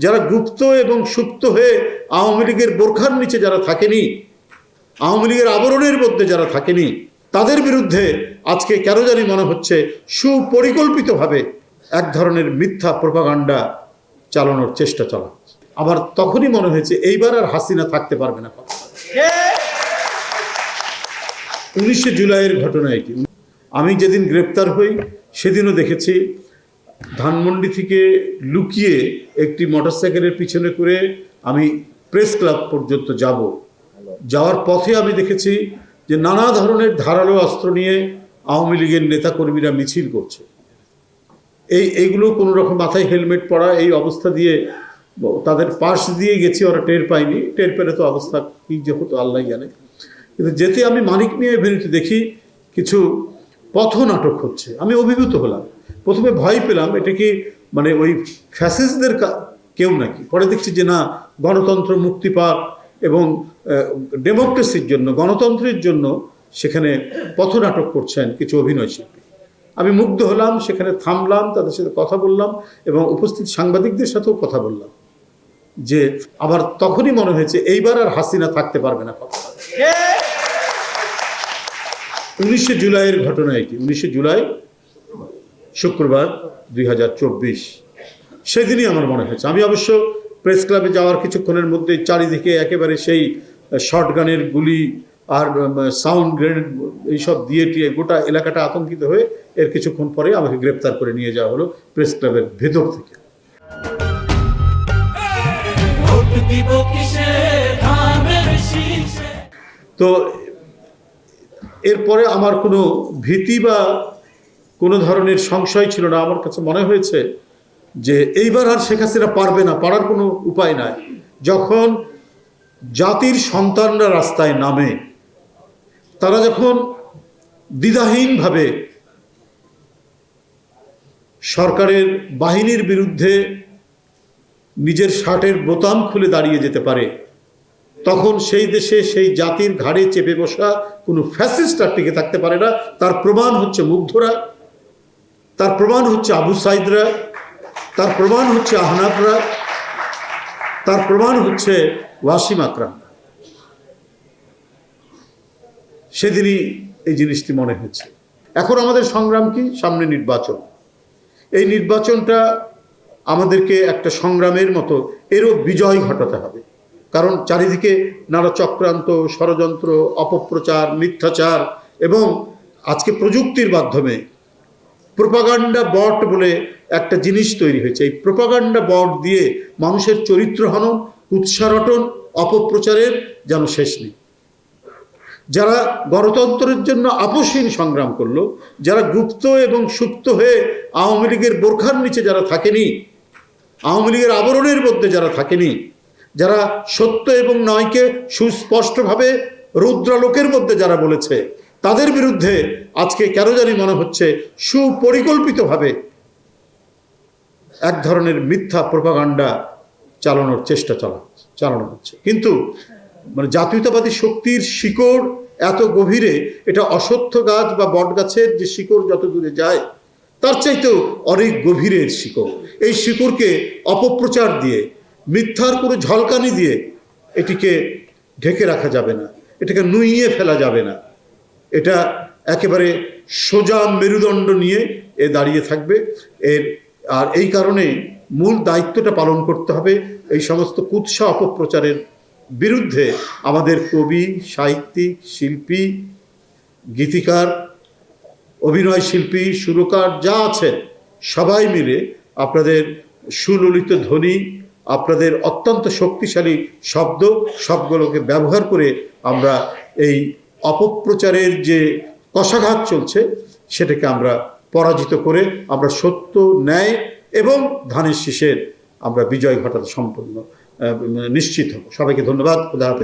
যারা গুপ্ত এবং সুপ্ত হয়ে আওয়ামী লীগের বোরখার নিচে যারা থাকেনি, আওয়ামী লীগের আবরণের মধ্যে যারা থাকেনি, তাদের বিরুদ্ধে আজকে কেন জানি মনে হচ্ছে সুপরিকল্পিতভাবে এক ধরনের মিথ্যা প্রোপাগান্ডা চালানোর চেষ্টা চলা। আবার তখনই মনে হয়েছে এইবার আর হাসিনা থাকতে পারবে না। 19শে জুলাইয়ের ঘটনা এটি। আমি যেদিন গ্রেপ্তার হই সেদিনও দেখেছি ধানমন্ডি থেকে লুকিয়ে একটি মোটরসাইকেলের পিছনে করে আমি প্রেস ক্লাব পর্যন্ত যাওয়ার পথে আমি দেখেছি যে নানা ধরনের ধারালো অস্ত্র নিয়ে আওয়ামী লীগের নেতাকর্মীরা মিছিল করছে। এইগুলো কোনো রকম মাথায় হেলমেট পরা এই অবস্থা দিয়ে তাদের পাশ দিয়ে গেছি, ওরা টের পায়নি। টের পেলে তো অবস্থা কী যে হতো আল্লাহ জানে। কিন্তু যেতে আমি মানিক মিয়া এভিনিউতে দেখি কিছু পথনাটক হচ্ছে, আমি অভিভূত হলাম। প্রথমে ভয় পেলাম, এটা কি মানে ওই ফ্যাসিস্টদের কেউ নাকি। পরে দেখছি যে না, গণতন্ত্র মুক্তি পাক এবং ডেমোক্রেসির জন্য, গণতন্ত্রের জন্য সেখানে পথনাটক করছেন কিছু অভিনয় শিল্পী। আমি মুগ্ধ হলাম, সেখানে থামলাম, তাদের সাথে কথা বললাম এবং উপস্থিত সাংবাদিকদের সাথেও কথা বললাম। যে আবার তখনই মনে হয়েছে এইবার আর হাসিনা থাকতে পারবে না। 19শে জুলাইয়ের ঘটনা এটি। 19শে জুলাই শুক্রবার 2024, সেদিনই আমার মনে হয়েছে। আমি অবশ্য প্রেস ক্লাবে যাওয়ার কিছুক্ষণের মধ্যে চারিদিকে একেবারে সেই শর্টগানের গুলি আর সাউন্ড গ্রেনেড এইসব দিয়ে টিয়ে গোটা এলাকাটা আতঙ্কিত হয়ে এর কিছুক্ষণ পরে আমাকে গ্রেপ্তার করে নিয়ে যাওয়া হলো প্রেস ক্লাবের ভেতর থেকে। তো এরপরে আমার কোনো ভীতি বা কোনো ধরনের সংশয় ছিল না। আমার কাছে মনে হয়েছে যে এইবার আর শেখ হাসিনা পারবে না, পারার কোনো উপায় নাই। যখন জাতির সন্তানরা রাস্তায় নামে, তারা যখন দ্বিধাহীনভাবে সরকারের বাহিনীর বিরুদ্ধে নিজের শার্টের বোতাম খুলে দাঁড়িয়ে যেতে পারে, তখন সেই দেশে সেই জাতির ঘাড়ে চেপে বসা কোনো ফ্যাসিস্ট আর টিকে থাকতে পারে না। তার প্রমাণ হচ্ছে মুগ্ধরা, তার প্রমাণ হচ্ছে আবু সাইদরা, তার প্রমাণ হচ্ছে আহনাফরা, তার প্রমাণ হচ্ছে ওয়াসিম আকরাম। সেদিনই এই জিনিসটি মনে হয়েছে। এখন আমাদের সংগ্রাম কি? সামনে নির্বাচন। এই নির্বাচনটা আমাদেরকে একটা সংগ্রামের মতো, এরও বিজয় ঘটাতে হবে। কারণ চারিদিকে নানা চক্রান্ত, ষড়যন্ত্র, অপপ্রচার, মিথ্যাচার এবং আজকে প্রযুক্তির মাধ্যমে প্রোপাগান্ডা বট বলে একটা জিনিস তৈরি হয়েছে। এই প্রোপাগান্ডা বট দিয়ে মানুষের চরিত্র হনন, উৎসারটন, অপপ্রচারের যেন শেষ নেই। যারা গণতন্ত্রের জন্য আপোষহীন সংগ্রাম করলো, যারা গুপ্ত এবং সুপ্ত হয়ে আওয়ামী লীগের বোরখার নিচে যারা থাকেনি, আওয়ামী লীগের আবরণের মধ্যে যারা থাকেনি, যারা সত্য এবং নয়কে সুস্পষ্টভাবে রৌদ্রালোকের মধ্যে যারা বলেছে, তাদের বিরুদ্ধে আজকে কেন জানি মনে হচ্ছে সুপরিকল্পিতভাবে এক ধরনের মিথ্যা প্রোপাগান্ডা চালানোর চেষ্টা চালানো হচ্ছে। কিন্তু মানে জাতীয়তাবাদী শক্তির শিকড় এত গভীরে, এটা অশ্বত্থ গাছ বা বট গাছের যে শিকড় যত দূরে যায়, তার চাইতেও অনেক গভীরের শিকড়। এই শিকড়কে অপপ্রচার দিয়ে, মিথ্যার কোনো ঝলকানি দিয়ে এটিকে ঢেকে রাখা যাবে না, এটাকে নুইয়ে ফেলা যাবে না। এটা একেবারে সোজা মেরুদণ্ড নিয়ে দাঁড়িয়ে থাকবে। আর এই কারণে মূল দায়িত্বটা পালন করতে হবে এই সমস্ত কুৎসা অপপ্রচারের বিরুদ্ধে। আমাদের কবি, সাহিত্যিক, শিল্পী, গীতিকার, অভিনয় শিল্পী, সুরকার যা আছেন সবাই মিলে আপনাদের সুললিত ধ্বনি, আপনাদের অত্যন্ত শক্তিশালী শব্দ, সবগুলোকে ব্যবহার করে আমরা এই অপপ্রচারের যে কষাঘাত চলছে সেটাকে আমরা পরাজিত করে আমরা সত্য, ন্যায় এবং ধানের শীষের আমরা বিজয় ঘটাতে সম্পূর্ণ নিশ্চিত হব। সবাইকে ধন্যবাদ। খোদা হাফেজ।